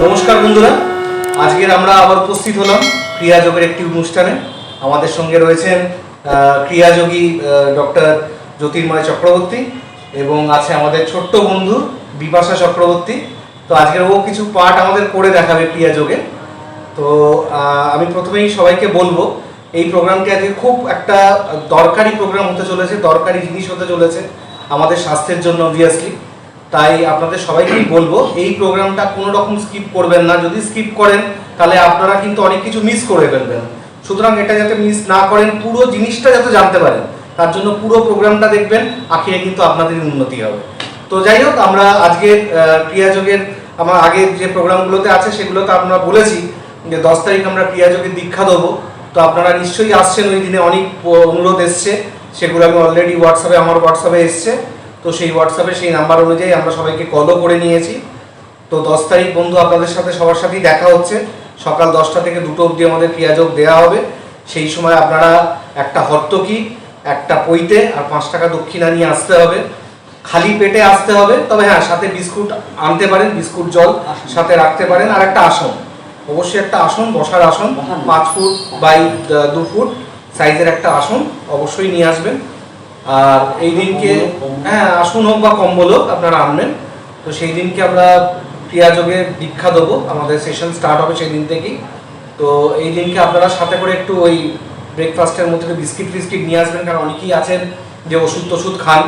নমস্কার বন্ধুরা, আজকের আমরা আবার উপস্থিত হলাম ক্রিয়াযোগের একটি অনুষ্ঠানে। আমাদের সঙ্গে রয়েছেন ক্রিয়াযোগী ডক্টর জ্যোতির্ময় চক্রবর্তী এবং আছে আমাদের ছোট্ট বন্ধু বিপাশা চক্রবর্তী। তো আজকের ও কিছু পার্ট আমাদের করে দেখাবে ক্রিয়াযোগে। তো আমি প্রথমেই সবাইকে বলবো এই প্রোগ্রামটি আজকে খুব একটা দরকারি প্রোগ্রাম হতে চলেছে, দরকারি জিনিস হতে চলেছে আমাদের স্বাস্থ্যের জন্য অবভিয়াসলি। তাই আপনাদের সবাইকেই বলবো এই প্রোগ্রামটা কোনো রকম স্কিপ করবেন না। যদি স্কিপ করেন তাহলে আপনারা কিন্তু অনেক কিছু মিস করে ফেলবেন। সুতরাং এটা যাতে মিস না করেন, পুরো জিনিসটা যাতে জানতে পারেন, তার জন্য পুরো প্রোগ্রামটা দেখবেন, আখিরে কিন্তু আপনাদের উন্নতি হবে। তো যাই হোক, আমরা আজকের ক্রিয়াযোগের আমার আগের যে প্রোগ্রামগুলোতে আছে সেগুলোতে আমরা বলেছি যে 10 তারিখ আমরা ক্রিয়াযোগের দীক্ষা দেবো। তো আপনারা নিশ্চয়ই আসছেন, ওই দিনে অনেক অনুরোধ এসছে, সেগুলো আমি অলরেডি আমার হোয়াটসঅ্যাপে এসছে। তো সেই হোয়াটসঅ্যাপে সেই নাম্বার অনুযায়ী আমরা সবাইকে কলও করে নিয়েছি। তো 10 তারিখ বন্ধু আপনাদের সাথে সবার সাথেই দেখা হচ্ছে। সকাল 10টা থেকে 2টো অবধি আমাদের ক্রিয়াযোগ দেওয়া হবে। সেই সময় আপনারা একটা হর্তকি, একটা পৈতে আর 5 টাকা দক্ষিণা নিয়ে আসতে হবে। খালি পেটে আসতে হবে, তবে হ্যাঁ সাথে বিস্কুট আনতে পারেন, বিস্কুট জল সাথে রাখতে পারেন, আর একটা আসন, অবশ্যই একটা আসন, বসার আসন 5 ফুট বাই 2 ফুট সাইজের একটা আসন অবশ্যই নিয়ে আসবেন। আর এই দিনকে হ্যাঁ আসন হোক বা কম্বল হোক আপনারা আনবেন। তো সেই দিনকে আমরা ক্রিয়াযোগের দীক্ষা দেবো, আমাদের সেশন স্টার্ট হবে সেই দিন থেকেই। তো এই দিনকে আপনারা সাথে করে একটু ওই ব্রেকফাস্টের মধ্যে বিস্কিট ফিস্কিট নিয়ে আসবেন, কারণ অনেকেই আছেন যে ওষুধ খান,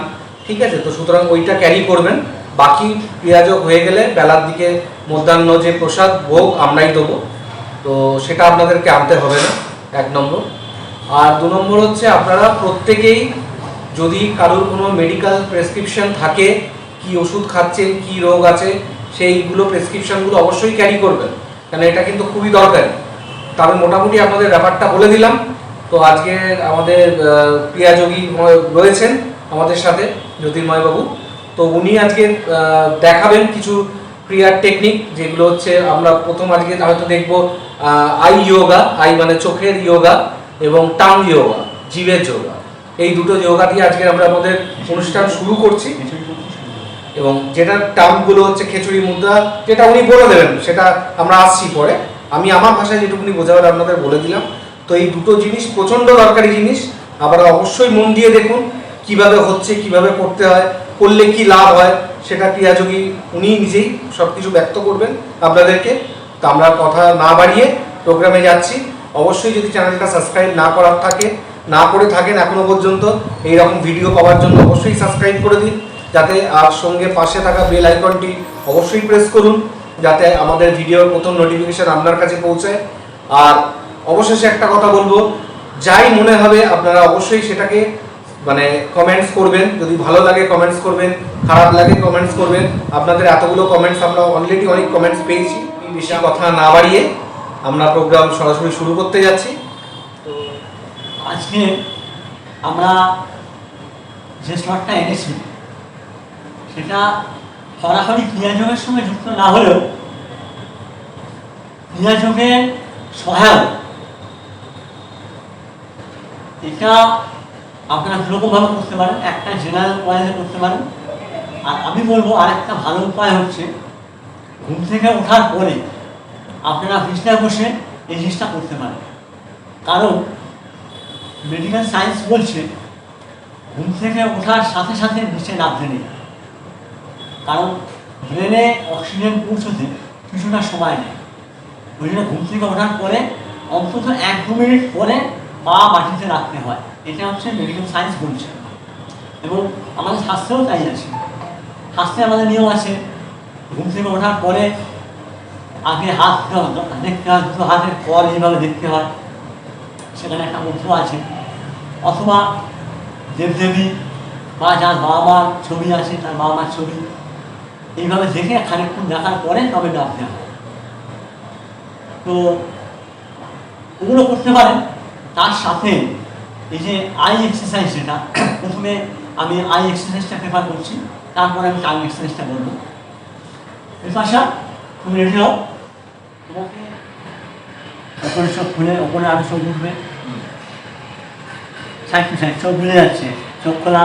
ঠিক আছে? তো সুতরাং ওইটা ক্যারি করবেন। বাকি ক্রিয়াযোগ হয়ে গেলে বেলার দিকে মধ্যাহ্ন যে প্রসাদ ভোগ আমরাই দেবো, তো সেটা আপনাদেরকে আনতে হবে না, 1 নম্বর। আর 2 নম্বর হচ্ছে আপনারা প্রত্যেকেই যদি কারোর কোনো মেডিকেল প্রেসক্রিপশন থাকে, কি ওষুধ খাচ্ছেন, কি রোগ আছে, সেইগুলো প্রেসক্রিপশনগুলো অবশ্যই ক্যারি করবেন, কারণ এটা কিন্তু খুবই দরকারি। তবে মোটামুটি আপনাদের ব্যাপারটা বলে দিলাম। তো আজকে আমাদের ক্রিয়াযোগী রয়েছেন আমাদের সাথে জ্যোতির্ময়বাবু। তো উনি আজকে দেখাবেন কিছু ক্রিয়ার টেকনিক, যেগুলো হচ্ছে আমরা প্রথম আজকে হয়তো দেখবো আই যোগা, আই মানে চোখের যোগা, এবং টাং যোগা, জিভের যোগা। এই দুটো যোগা দিয়ে আজকে আমরা আমাদের অনুষ্ঠান শুরু করছি। এবং যেটা টার্মগুলো হচ্ছে খিচুড়ি মুদ্রা, যেটা উনি বলে দেবেন সেটা আমরা আসছি পরে। আমি আমার ভাষায় যেটুকুনি বোঝাবার আপনাদের বলে দিলাম। তো এই দুটো জিনিস প্রচণ্ড দরকারি জিনিস, আপনারা অবশ্যই মন দিয়ে দেখুন কিভাবে হচ্ছে, কিভাবে করতে হয়, করলে কি লাভ হয়, সেটা ক্রিয়াযোগী উনি নিজেই সব কিছু ব্যক্ত করবেন আপনাদেরকে। তো আমরা কথা না বাড়িয়ে প্রোগ্রামে যাচ্ছি। অবশ্যই যদি চ্যানেলটা সাবস্ক্রাইব না করে থাকেন এখনো পর্যন্ত, এইরকম ভিডিও পাওয়ার জন্য অবশ্যই সাবস্ক্রাইব করে দিন, যাতে আর সঙ্গে পাশে থাকা বেল আইকনটি অবশ্যই প্রেস করুন, যাতে আমাদের ভিডিওর প্রথম নোটিফিকেশন আপনার কাছে পৌঁছায়। আর অবশেষে একটা কথা বলবো, যাই মনে হবে আপনারা অবশ্যই সেটাকে মানে কমেন্টস করবেন। যদি ভালো লাগে কমেন্টস করবেন, খারাপ লাগে কমেন্টস করবেন। আপনাদের এতগুলো কমেন্টস আমরা অলরেডি অনেক কমেন্টস পেয়েছি। বেশি কথা না বাড়িয়ে আমরা প্রোগ্রাম সরাসরি শুরু করতে যাচ্ছি। তো আজকে আমরা যে স্লটটা এনেছি সেটা সরাসরি ক্রিয়াযোগের সঙ্গে যুক্ত না হলেও ক্রিয়াযোগের সহায়ক। এটা আপনারা দুরকমভাবে করতে পারেন, একটা জেনারেল ওয়াইজে করতে পারেন, আর আমি বলবো আরেকটা ভালো উপায় হচ্ছে ঘুম থেকে ওঠার পরে আপনারা বিছানায় বসে এই জিনিসটা করতে পারেন। কারণ মেডিকেল সায়েন্স বলছে ঘুম থেকে ওঠার সাথে সাথে নিচে নামতে নেই, কারণ ব্রেনে অক্সিজেন পৌঁছতে কিছুটা সময় নেয়। ওই জন্য ঘুম থেকে ওঠার পরে অন্তত 1-2 মিনিট পরে পা মাটিতে রাখতে হয়। এটা হচ্ছে মেডিকেল সায়েন্স বলছে, এবং আমাদের শাস্ত্রেও তাই আছে। শাস্ত্রে আমাদের নিয়ম আছে, ঘুম থেকে ওঠার পরে আগে হাত দেখতে হয়, দুটো হাতের পর এইভাবে দেখতে হয়, সেখানে একটা মন্ত্র আছে। অথবা দেবদেবী বা যার বাবা মার ছবি আছে তার বাবা মার ছবি এইভাবে দেখে খানিকক্ষণ দেখার পরে তবে ডাকতে হয়। তো ওগুলো করতে পারেন। তার সাথে এই যে আই এক্সারসাইজ, যেটা প্রথমে আমি আই এক্সারসাইজটা প্রেফার করছি, তারপরে আমি টাং এক্সারসাইজটা করবো। বিপাশা, তুমি রেডি হও। তোমাকে ওপরে চোখ খুলে, ওপরে আরো চোখ উঠবে, সাইড টু সাইড চোখ খুলে যাচ্ছে, চোখ খোলা।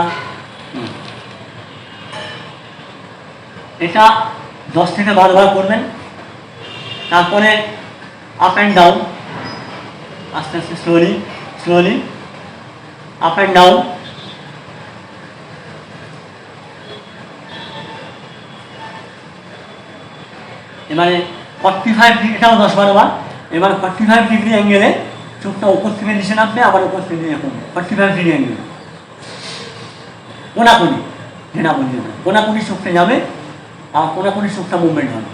এটা 10 থেকে 12 বার করবেন। তারপরে আপ অ্যান্ড ডাউন, আস্তে আস্তে slowly slowly up and down. এবারে 45 ডিগ্রি, এটাও 10-12 বার। এবার 45 ডিগ্রি অ্যাঙ্গেলে চোখটা উপর থেকে নিচে নামবে, আবার উপর থেকে এরকম 45 ডিগ্রি অ্যাঙ্গেলে কোনাকুনি, ঘেনা বলি হবে, কোনাকুনি চোখটা যাবে আর কোনাকুনি চোখটা মুভমেন্ট হবে।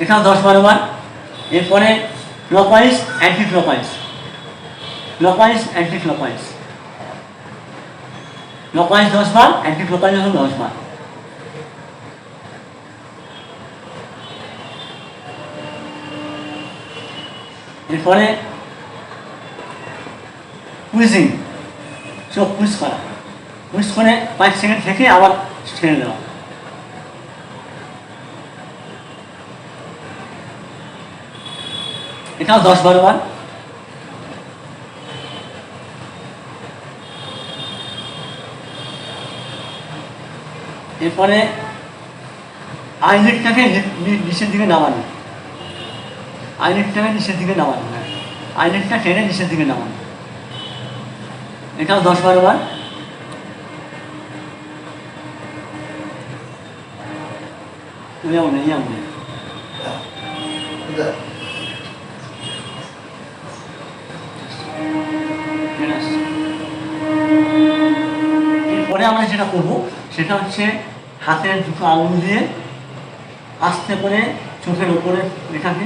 এটাও 10-12 বার। এরপরে clockwise anti clockwise, clockwise anti clockwise, clockwise 10 বার, অ্যান্টি ক্লকওয়াইজ হলো 10 বার। এরপরে কুইজিং, চোখ কুইজ করা, কুইজ করে 5 সেকেন্ড থেকে আবার ছেড়ে দেওয়া। এটাও 10-12 বার। এরপরে আইলেটটাকে নিচের দিকে নামানো, আইলেটটাকে নিচের দিকে নামানো, হ্যাঁ, আইলেটটা টেনে নিচের দিকে নামানো। এটাও 10-12 বার। এরপরে আমরা যেটা করবো সেটা হচ্ছে হাতের দুটো আঙুল দিয়ে আস্তে করে চোখের ওপরে এটাকে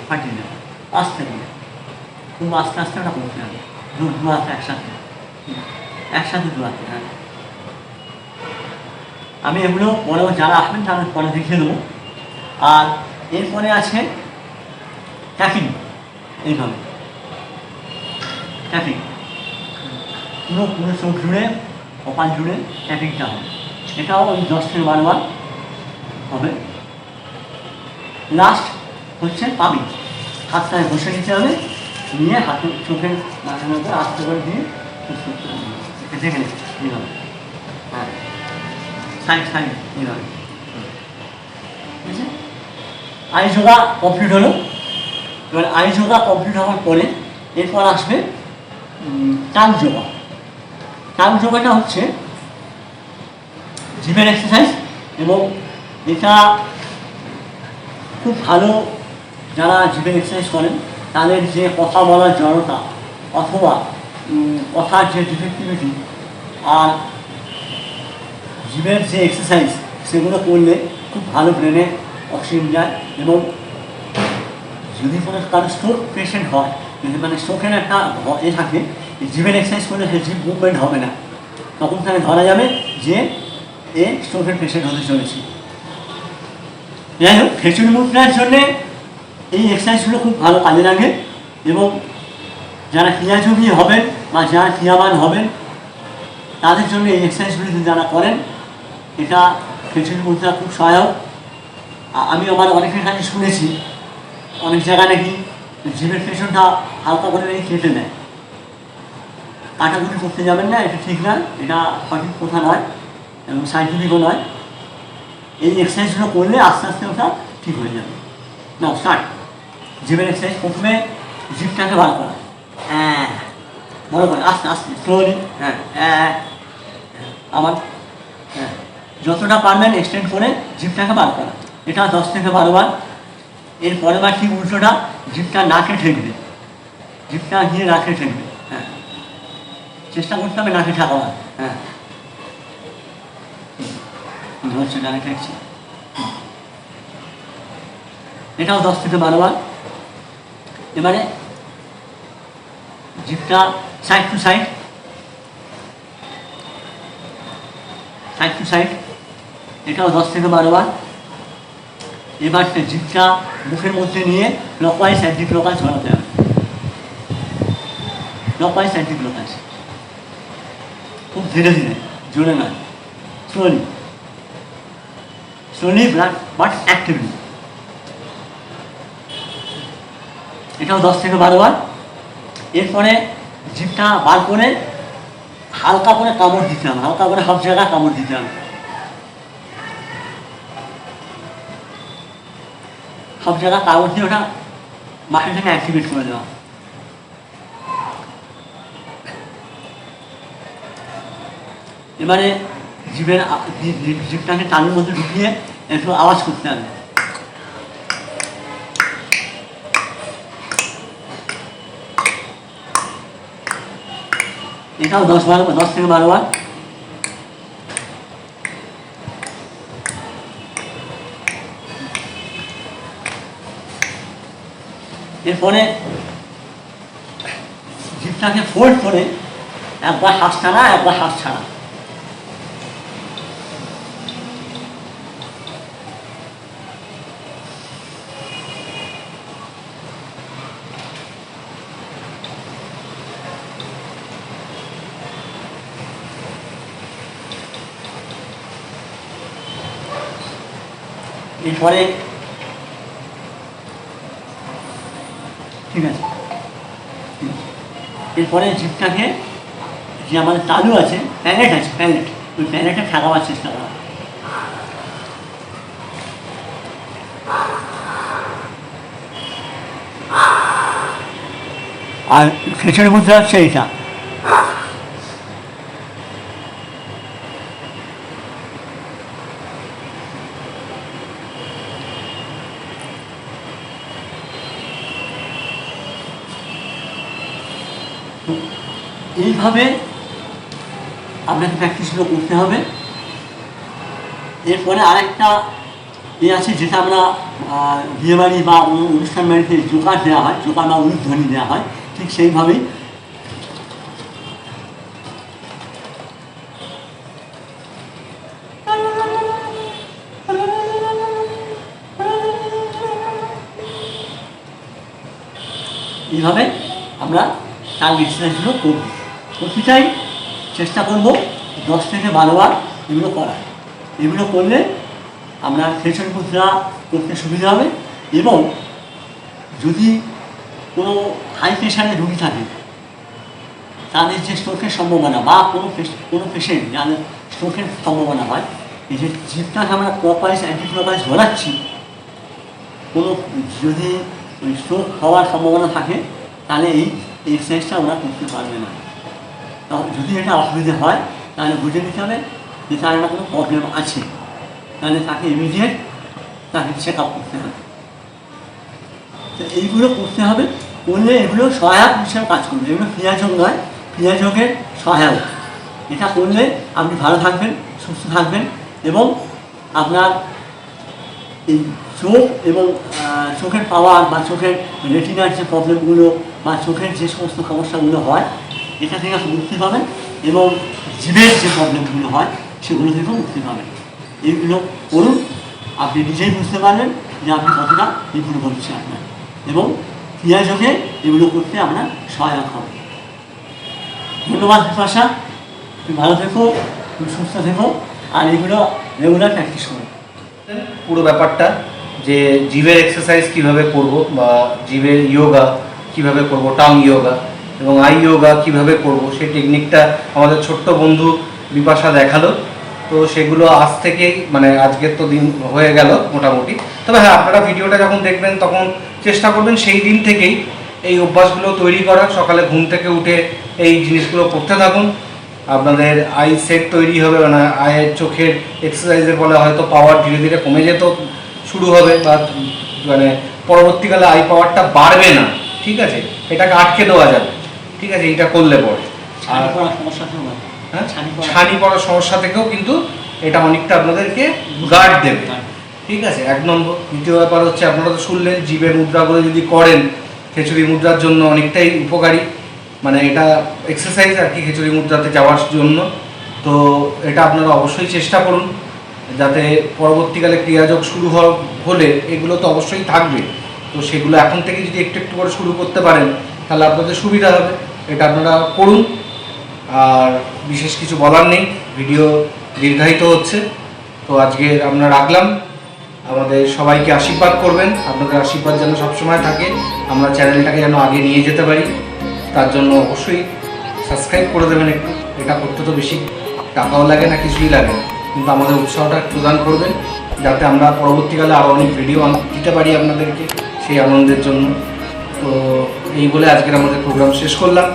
ফাটিয়ে দেবো, আস্তে করে, খুব আস্তে আস্তে ওটা করতে হবে। দু হাতে একসাথে, একসাথে 2 হাতে, হ্যাঁ। আমি এগুলো পরেও যারা আসবেন তারা পরে দেখিয়ে দেবো। আর এরপরে আছে ট্যাপিং, এইভাবে ট্যাপিং, পুরো পুরো চোখ জুড়ে, কপাল জুড়ে ট্যাপিংটা হবে। এটাও ওই 10-12 বার হবে। লাস্ট হচ্ছে পামিং, হাতটায় বসে নিতে হবে, নিয়ে হাতের চোখের মাঝে মধ্যে আস্তে করে দিয়ে দেখে নিতে এইভাবে, হ্যাঁ, সাইড সাইড এইভাবে, ঠিক আছে। আই যোগা কমপ্লিট হলো। এবার আই যোগা কমপ্লিট হওয়ার পরে এরপর আসবে টাং যোগা। টাং যোগাটা হচ্ছে জিমের এক্সারসাইজ এবং এটা খুব ভালো। যারা জিমের এক্সারসাইজ করেন তাদের যে কথা বলার জড়তা অথবা কথার যে ডিফেক্টিভিটি আর জিমের যে এক্সারসাইজ সেগুলো করলে খুব ভালো ব্রেনে অক্সিজেন যায়। এবং যদি কোনো কারো স্ট্রোক পেশেন্ট হয়, যদি মানে স্ট্রোকের একটা এ থাকে, জিমের এক্সারসাইজ করলে সে জিম মুভমেন্ট হবে না, তখন তাকে ধরা যাবে যে এ স্ট্রোকের পেশেন্ট হতে চলেছে। যাই হোক, খেচুড়ি মুদ্রার জন্যে এই এক্সারসাইজগুলো খুব ভালো কাজে লাগে। এবং যারা ক্রিয়াযোগী হবেন বা যারা ক্রিয়াবান হবেন তাদের জন্য এই এক্সারসাইজগুলি যদি যারা করেন, এটা খেচুড়ি মুদ্রা খুব সহায়ক। আমি আমার অনেকের কাছে শুনেছি অনেক জায়গায় নাকি জিমের পেশেন্টটা হালকা করে নাকি কেটে নেয়। কাটাকুটি করতে যাবেন না, এটা ঠিক নয়, এটা সঠিক কথা নয় এবং সাইন্টিফিকও নয়। এই এক্সারসাইজগুলো করলে আস্তে আস্তে ওটা ঠিক হয়ে যাবে। না, স্টার্ট। জিমের এক্সারসাইজ প্রথমে জিভটাকে বার করা, হ্যাঁ, বড় করে আস্তে আস্তে স্লোলি, হ্যাঁ, আবার হ্যাঁ, যতটা পারবেন এক্সটেন্ড করে জিভটাকে বার করা। এটা 10-12 বার। এর পরের বার ঠিক উল্টোটা, জিভটা নাকে ঠেকবে, জিভটা গিয়ে নাকে ঠেকবে, হ্যাঁ, চেষ্টা করতে হবে নাকে ঠাকাবার, হ্যাঁ, হচ্ছে নাকে ঠেকছে। এটাও 10-12 বার। এবারে জিভটা side to side, side to side, এটাও 10-12 বার। এবার জিভটা মুখের মধ্যে নিয়ে ক্লকওয়াইজ অ্যান্টি ক্লকওয়াইজ ঘোরাতে হবে, ক্লকওয়াইজ অ্যান্টি ক্লকওয়াইজ, খুব ধীরে ধীরে, জোরে নয়, স্লোলি স্লোলি বাট অ্যাক্টিভলি। এটাও 10-12 বার। এরপরে জিভটা বার করে হালকা করে কামড় দিতে হবে, হালকা করে সব জায়গায় কামড় দিতে হবে। সব জায়গায় কাগজ দিয়ে ওটা মাসিনটাকে অ্যাক্টিভেট করে দেওয়া। এবারে জিভটাকে তালুর মধ্যে ঢুকিয়ে একটু আওয়াজ করতে হবে। এটাও 10 থেকে 12 বার। এরপরে জিভটাকে ফোল্ড করে একবার শ্বাস টানা, একবার শ্বাস ছাড়া। এরপরে ঠিক আছে, এরপরে জিভটাকে যে আমাদের তালু আছে, প্যালেট আছে, প্যালেট, ওই প্যালেটে ঠেকাবার চেষ্টা করা। আর খেচুড়ি মুদ্রা হচ্ছে এইটা। এইভাবে আপনাকে প্র্যাকটিসগুলো করতে হবে। এরপরে আরেকটা আছে যেটা আমরা বিয়েবাড়ি বা অনুষ্ঠান বাড়িতে জোকার দেওয়া হয়, জোকার বা উলুধ্বনি দেওয়া হয়, ঠিক সেইভাবেই এইভাবে আমরা টাং এক্সারসাইজগুলো করব। প্রতিটাই চেষ্টা করব 10 থেকে 12 বার এগুলো করার। এগুলো করলে আমরা খেচুড়ি মুদ্রা করতে সুবিধা হবে। এবং যদি কোনো হাই প্রেশারে রুগী থাকে, তাদের যে স্ট্রোকের সম্ভাবনা বা কোনো পেশেন্ট যাদের স্ট্রোকের সম্ভাবনা হয়, এই যে জিভটাকে আমরা ক্লকওয়াইজ অ্যান্টি ক্লকওয়াইজ ঘোরাচ্ছি, কোনো যদি ওই স্ট্রোক হওয়ার সম্ভাবনা থাকে তাহলে এই এক্সারসাইজটা আমরা করতে পারবে না। যদি এটা অসুবিধা হয় তাহলে বুঝে নিতে হবে যে তার একটা কোনো প্রবলেম আছে, তাহলে তাকে ইমিডিয়েট তাকে চেক আপ করতে হবে। তো এইগুলো করতে হবে, করলে এগুলো সহায়ক হিসেবে কাজ করবে। এগুলো ক্রিয়াযোগ নয়, ক্রিয়াযোগের সহায়ক। এটা করলে আপনি ভালো থাকবেন, সুস্থ থাকবেন এবং আপনার এই চোখ এবং চোখের পাওয়ার বা চোখের রেটিনার যে প্রবলেমগুলো বা চোখের যে সমস্ত সমস্যাগুলো হয় এটা থেকে আপনি মুক্তি পাবেন এবং জীবের যে প্রবলেমগুলো হয় সেগুলো থেকেও মুক্তি পাবেন। এইগুলো করুন, আপনি নিজেই বুঝতে পারবেন যে আপনি কতটা ইমপ্রুভ হচ্ছে আপনার, এবং ক্রিয়াযোগে এগুলো করতে আমরা সহায়ক হব। ধন্যবাদ বিপাশা, তুমি ভালো থেকো, তুমি সুস্থ থেকো, আর এগুলো রেগুলার প্র্যাকটিস করো। পুরো ব্যাপারটা যে জিভের এক্সারসাইজ কিভাবে করব বা জিভের ইয়োগা কিভাবে করব, টাং ইয়োগা এবং আই ইয়োগা কিভাবে করব, সেই টেকনিকটা আমাদের ছোট্ট বন্ধু বিপাশা দেখালো। তো সেগুলো আজ থেকেই, মানে আজকের তো দিন হয়ে গেল মোটামুটি, তবে হ্যাঁ আপনারা ভিডিওটা যখন দেখবেন তখন চেষ্টা করবেন সেই দিন থেকেই এই অভ্যাসগুলো তৈরি করার। সকালে ঘুম থেকে উঠে এই জিনিসগুলো করতে থাকুন, আপনাদের আই সেট তৈরি হবে, মানে আয়ের চোখের এক্সারসাইজের ফলে হয়তো পাওয়ার ধীরে ধীরে কমে যেত শুরু হবে, বা মানে পরবর্তীকালে আই পাওয়ারটা বাড়বে না, ঠিক আছে, এটাকে আটকে দেওয়া যাবে, ঠিক আছে, এইটা করলে পরে। আর হ্যাঁ, ছানি পড়ার সমস্যা থেকেও কিন্তু এটা অনেকটা আপনাদেরকে গার্ড দেবে, ঠিক আছে, 1 নম্বর। দ্বিতীয় ব্যাপার হচ্ছে, আপনারা তো শুনলেন জিভের মুদ্রাগুলো যদি করেন খেচুড়ি মুদ্রার জন্য অনেকটাই উপকারী, মানে এটা এক্সারসাইজ আর কি খেচুড়ি মুদ্রাতে যাওয়ার জন্য। তো এটা আপনারা অবশ্যই চেষ্টা করুন, যাতে পরবর্তীকালে ক্রিয়াযোগ শুরু হলে এগুলো তো অবশ্যই থাকবে, তো সেগুলো এখন থেকে যদি একটু একটু করে শুরু করতে পারেন তাহলে আপনাদের সুবিধা হবে। এটা আপনারা করুন, আর বিশেষ কিছু বলার নেই, ভিডিও দীর্ঘায়িত হচ্ছে। তো আজকে আমরা রাখলাম, আমাদের সবাইকে আশীর্বাদ করবেন, আপনাদের আশীর্বাদ যেন সবসময় থাকে, আমরা চ্যানেলটাকে যেন আগে নিয়ে যেতে পারি, তার জন্য অবশ্যই সাবস্ক্রাইব করে দেবেন একটু। এটা করতে তো বেশি টাকাও লাগে না, কিছুই লাগে না, কিন্তু আমাদের উৎসাহটা প্রদান করবেন। যাতে আমরা পরবর্তীকালে আরও অনেক ভিডিও দিতে পারি আপনাদেরকে সেই আনন্দের জন্য। তো এই বলে আজকের আমাদের প্রোগ্রাম শেষ করলাম।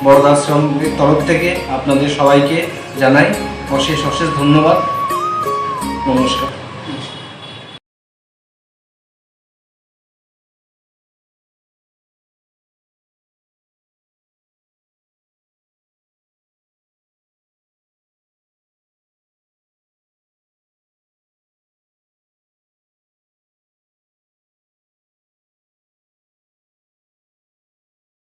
বরদাশ্রমের তরফ থেকে আপনাদের সবাইকে জানাই অশেষ অশেষ ধন্যবাদ। নমস্কার।